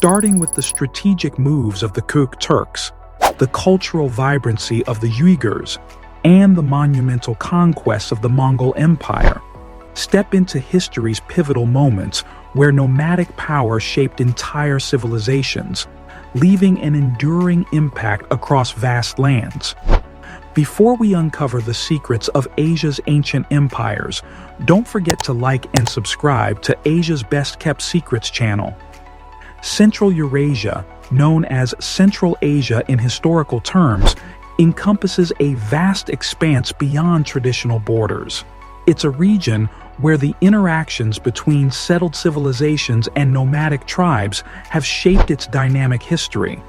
starting with the strategic moves of the Kuk Turks, the cultural vibrancy of the Uyghurs, and the monumental conquests of the Mongol Empire. Step into history's pivotal moments where nomadic power shaped entire civilizations, leaving an enduring impact across vast lands. Before we uncover the secrets of Asia's ancient empires, don't forget to like and subscribe to Asia's Best Kept Secrets channel. Central Eurasia, known as Central Asia in historical terms, encompasses a vast expanse beyond traditional borders. It's a region where the interactions between settled civilizations and nomadic tribes have shaped its dynamic history.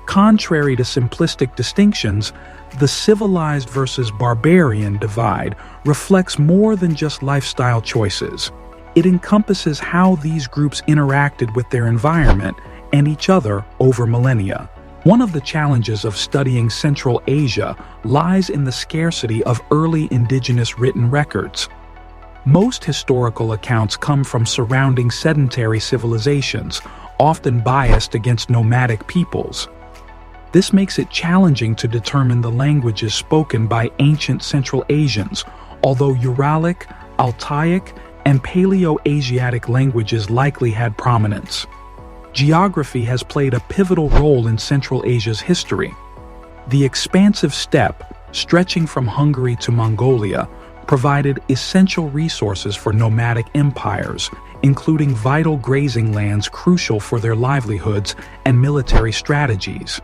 Contrary to simplistic distinctions, the civilized versus barbarian divide reflects more than just lifestyle choices. It encompasses how these groups interacted with their environment and each other over millennia. One of the challenges of studying Central Asia lies in the scarcity of early indigenous written records. Most historical accounts come from surrounding sedentary civilizations, often biased against nomadic peoples. This makes it challenging to determine the languages spoken by ancient Central Asians, although Uralic, Altaic, and Paleo-Asiatic languages likely had prominence. Geography has played a pivotal role in Central Asia's history. The expansive steppe, stretching from Hungary to Mongolia, provided essential resources for nomadic empires, including vital grazing lands crucial for their livelihoods and military strategies.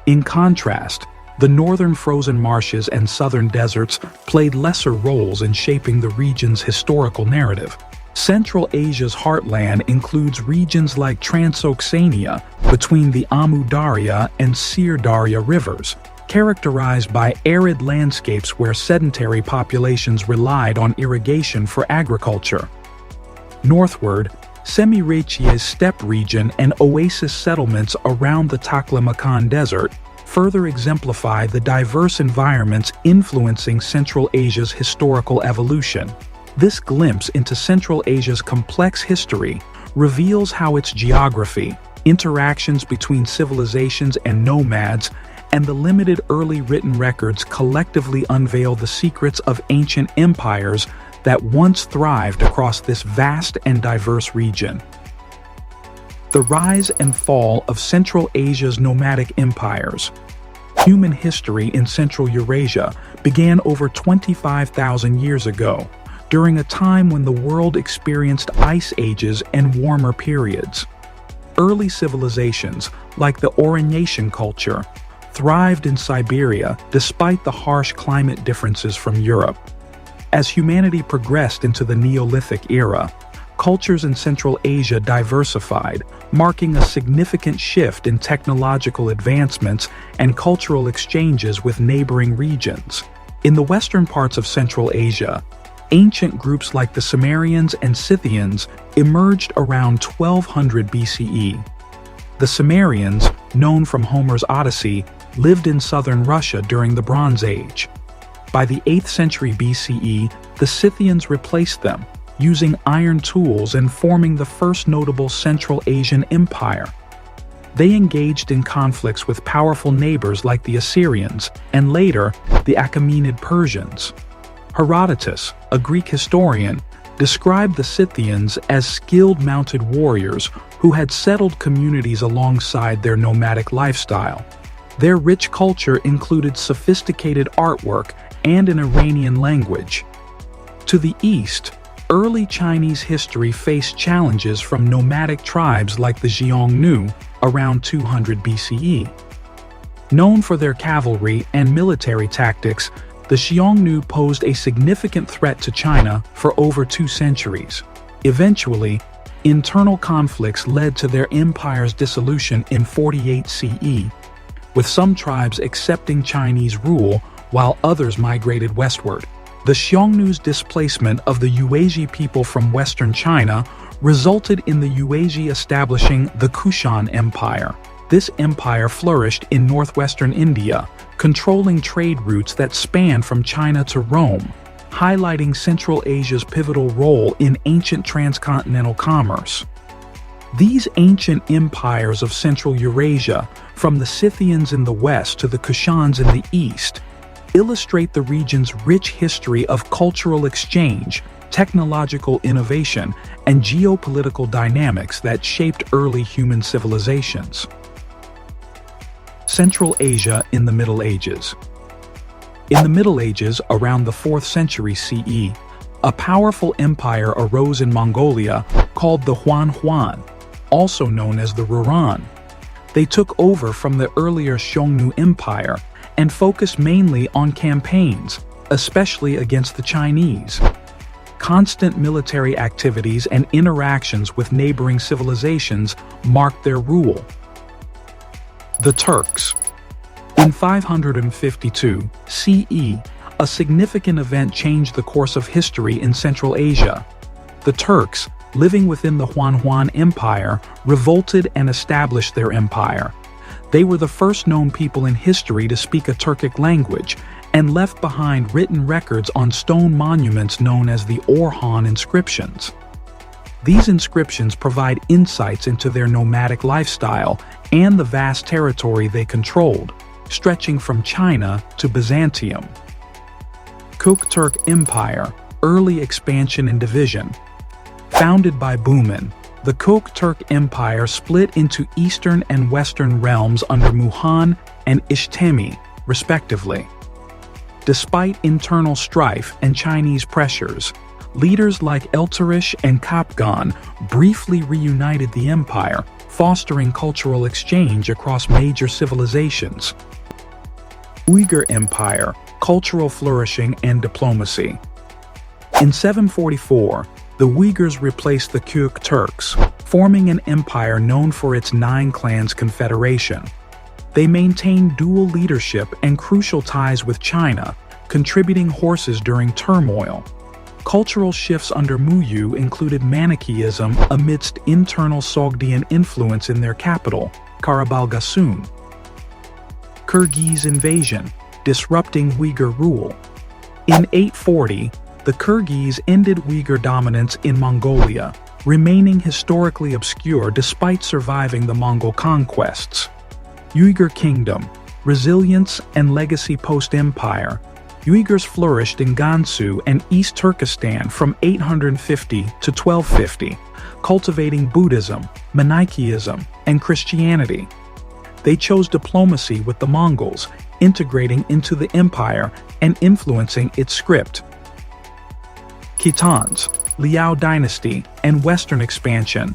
In contrast, the northern frozen marshes and southern deserts played lesser roles in shaping the region's historical narrative. Central Asia's heartland includes regions like Transoxania between the Amu Darya and Sir Darya rivers, characterized by arid landscapes where sedentary populations relied on irrigation for agriculture. Northward, Semi-Rachie's steppe region and oasis settlements around the Taklamakan Desert further exemplify the diverse environments influencing Central Asia's historical evolution. This glimpse into Central Asia's complex history reveals how its geography, interactions between civilizations and nomads, and the limited early written records collectively unveil the secrets of ancient empires that once thrived across this vast and diverse region. The rise and fall of Central Asia's nomadic empires. Human history in Central Eurasia began over 25,000 years ago, during a time when the world experienced ice ages and warmer periods. Early civilizations, like the Aurignacian culture, thrived in Siberia despite the harsh climate differences from Europe. As humanity progressed into the Neolithic era, cultures in Central Asia diversified, marking a significant shift in technological advancements and cultural exchanges with neighboring regions. In the western parts of Central Asia, ancient groups like the Sumerians and Scythians emerged around 1200 BCE. The Sumerians, known from Homer's Odyssey, lived in southern Russia during the Bronze Age. By the 8th century BCE, the Scythians replaced them, using iron tools and forming the first notable Central Asian empire. They engaged in conflicts with powerful neighbors like the Assyrians and later the Achaemenid Persians. Herodotus, a Greek historian, described the Scythians as skilled mounted warriors who had settled communities alongside their nomadic lifestyle. Their rich culture included sophisticated artwork and an Iranian language. To the east, early Chinese history faced challenges from nomadic tribes like the Xiongnu around 200 BCE. Known for their cavalry and military tactics, the Xiongnu posed a significant threat to China for over 2 centuries. Eventually, internal conflicts led to their empire's dissolution in 48 CE, with some tribes accepting Chinese rule while others migrated westward. The Xiongnu's displacement of the Yuezhi people from western China resulted in the Yuezhi establishing the Kushan Empire. This empire flourished in northwestern India, controlling trade routes that spanned from China to Rome, highlighting Central Asia's pivotal role in ancient transcontinental commerce. These ancient empires of Central Eurasia, from the Scythians in the west to the Kushans in the east, illustrate the region's rich history of cultural exchange, technological innovation, and geopolitical dynamics that shaped early human civilizations. Central Asia in the Middle Ages. In the Middle Ages, around the 4th century CE, a powerful empire arose in Mongolia called the Huan, also known as the Rouran. They took over from the earlier Xiongnu Empire and focused mainly on campaigns, especially against the Chinese. Constant military activities and interactions with neighboring civilizations marked their rule. The Turks. In 552 CE, a significant event changed the course of history in Central Asia. The Turks, living within the Huan Empire, revolted and established their empire. They were the first known people in history to speak a Turkic language and left behind written records on stone monuments known as the Orhan inscriptions. These inscriptions provide insights into their nomadic lifestyle and the vast territory they controlled, stretching from China to Byzantium. Köktürk Empire, early expansion and division. Founded by Bumin, the Köktürk Empire split into eastern and western realms under Muhan and Ishtemi, respectively. Despite internal strife and Chinese pressures, leaders like Eltarish and Kapgan briefly reunited the empire, fostering cultural exchange across major civilizations. Uyghur Empire, cultural flourishing and diplomacy. In 744, the Uyghurs replaced the Köktürks, forming an empire known for its 9 clans confederation. They maintained dual leadership and crucial ties with China, contributing horses during turmoil. Cultural shifts under Muyu included Manichaeism amidst internal Sogdian influence in their capital, Karabalgasun. Kyrgyz invasion, disrupting Uyghur rule. In 840, the Kyrgyz ended Uyghur dominance in Mongolia, remaining historically obscure despite surviving the Mongol conquests. Uyghur Kingdom, resilience and legacy post-empire. Uyghurs flourished in Gansu and East Turkestan from 850 to 1250, cultivating Buddhism, Manichaeism, and Christianity. They chose diplomacy with the Mongols, integrating into the empire and influencing its script. Khitans, Liao dynasty, and Western expansion.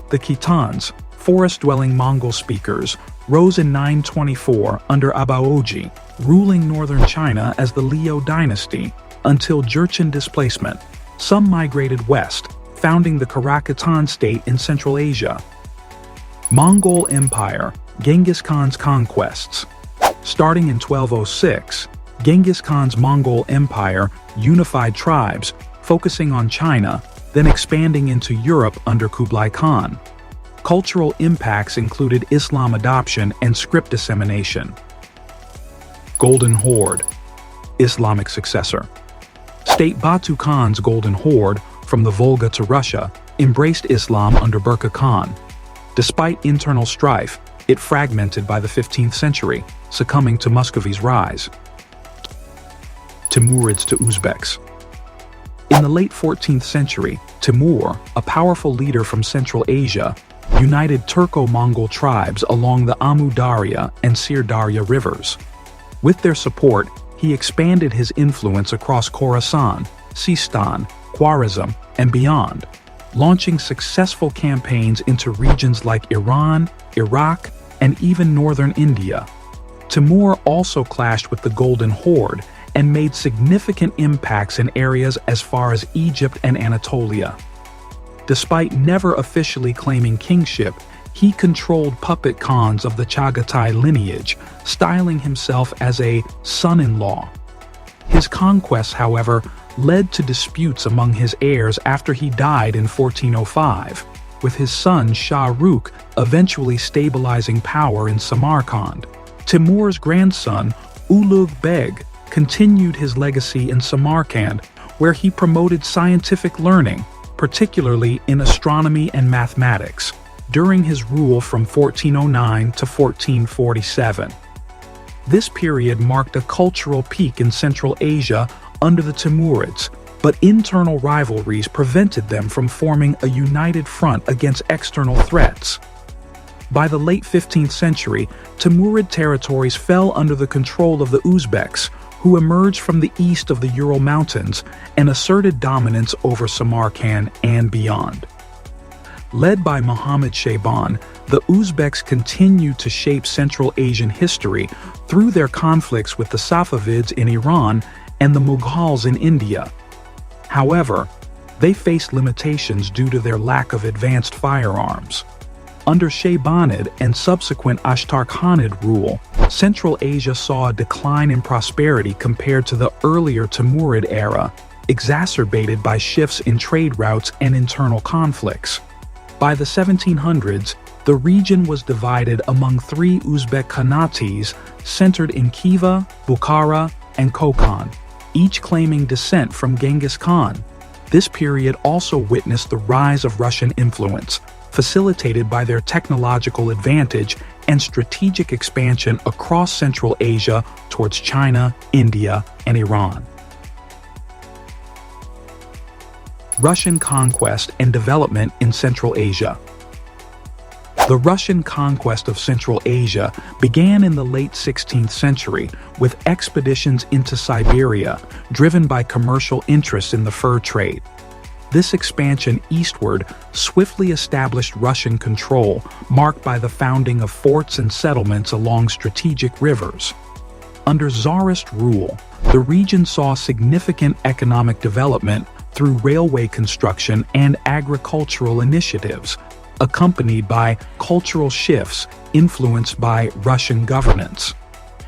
The Khitans, forest-dwelling Mongol speakers, rose in 924 under Abaoji, ruling northern China as the Liao dynasty until Jurchen displacement. Some migrated west, founding the Karahan state in Central Asia. Mongol Empire, Genghis Khan's conquests. Starting in 1206, Genghis Khan's Mongol Empire unified tribes, focusing on China, then expanding into Europe under Kublai Khan. Cultural impacts included Islam adoption and script dissemination. Golden Horde, Islamic successor. State Batu Khan's Golden Horde, from the Volga to Russia, embraced Islam under Burqa Khan. Despite internal strife, it fragmented by the 15th century, succumbing to Muscovy's rise. Timurids to Uzbeks. In the late 14th century, Timur, a powerful leader from Central Asia, united Turco-Mongol tribes along the Amu Darya and Sir Darya rivers. With their support, he expanded his influence across Khorasan, Sistan, Khwarezm, and beyond, launching successful campaigns into regions like Iran, Iraq, and even northern India. Timur also clashed with the Golden Horde and made significant impacts in areas as far as Egypt and Anatolia. Despite never officially claiming kingship, he controlled puppet khans of the Chagatai lineage, styling himself as a son-in-law. His conquests, however, led to disputes among his heirs after he died in 1405, with his son Shah Rukh eventually stabilizing power in Samarkand. Timur's grandson, Ulugh Beg, continued his legacy in Samarkand, where he promoted scientific learning, particularly in astronomy and mathematics, during his rule from 1409 to 1447. This period marked a cultural peak in Central Asia under the Timurids, but internal rivalries prevented them from forming a united front against external threats. By the late 15th century, Timurid territories fell under the control of the Uzbeks, who emerged from the east of the Ural Mountains and asserted dominance over Samarkand and beyond. Led by Muhammad Shaban, the Uzbeks continued to shape Central Asian history through their conflicts with the Safavids in Iran and the Mughals in India. However, they faced limitations due to their lack of advanced firearms. Under Shaybanid and subsequent Ashtarkhanid rule, Central Asia saw a decline in prosperity compared to the earlier Timurid era, exacerbated by shifts in trade routes and internal conflicts. By the 1700s, the region was divided among three Uzbek khanates centered in Khiva, Bukhara, and Kokand, each claiming descent from Genghis Khan. This period also witnessed the rise of Russian influence, facilitated by their technological advantage and strategic expansion across Central Asia towards China, India, and Iran. Russian conquest and development in Central Asia. The Russian conquest of Central Asia began in the late 16th century with expeditions into Siberia, driven by commercial interests in the fur trade. This expansion eastward swiftly established Russian control, marked by the founding of forts and settlements along strategic rivers. Under Tsarist rule, the region saw significant economic development through railway construction and agricultural initiatives, accompanied by cultural shifts influenced by Russian governance.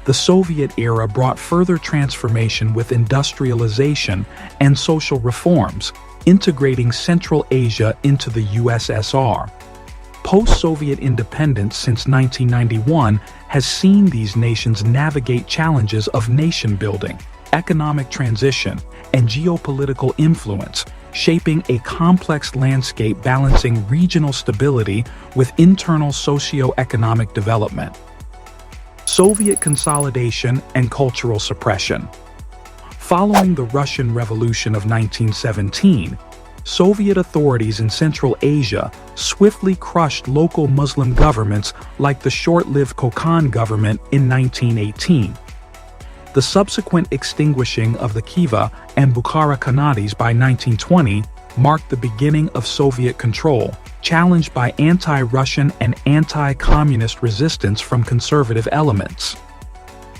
The Soviet era brought further transformation with industrialization and social reforms, integrating Central Asia into the USSR. Post-Soviet independence since 1991 has seen these nations navigate challenges of nation-building, economic transition, and geopolitical influence, shaping a complex landscape balancing regional stability with internal socio-economic development. Soviet consolidation and cultural suppression. Following the Russian Revolution of 1917, Soviet authorities in Central Asia swiftly crushed local Muslim governments like the short-lived Kokand government in 1918. The subsequent extinguishing of the Khiva and Bukhara Khanates by 1920 marked the beginning of Soviet control, challenged by anti-Russian and anti-communist resistance from conservative elements.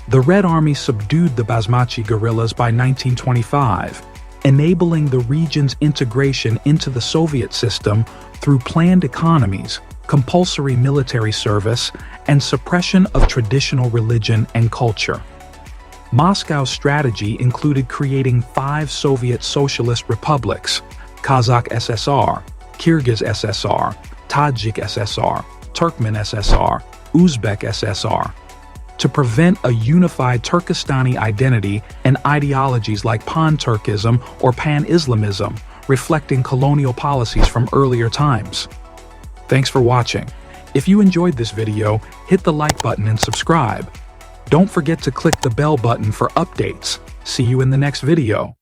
The Red Army subdued the Basmachi guerrillas by 1925, enabling the region's integration into the Soviet system through planned economies, compulsory military service, and suppression of traditional religion and culture. Moscow's strategy included creating 5 Soviet socialist republics: Kazakh SSR, Kyrgyz SSR, Tajik SSR, Turkmen SSR, Uzbek SSR, to prevent a unified Turkestani identity and ideologies like Pan-Turkism or Pan-Islamism, reflecting colonial policies from earlier times. Thanks for watching. If you enjoyed this video, hit the like button and subscribe. Don't forget to click the bell button for updates. See you in the next video.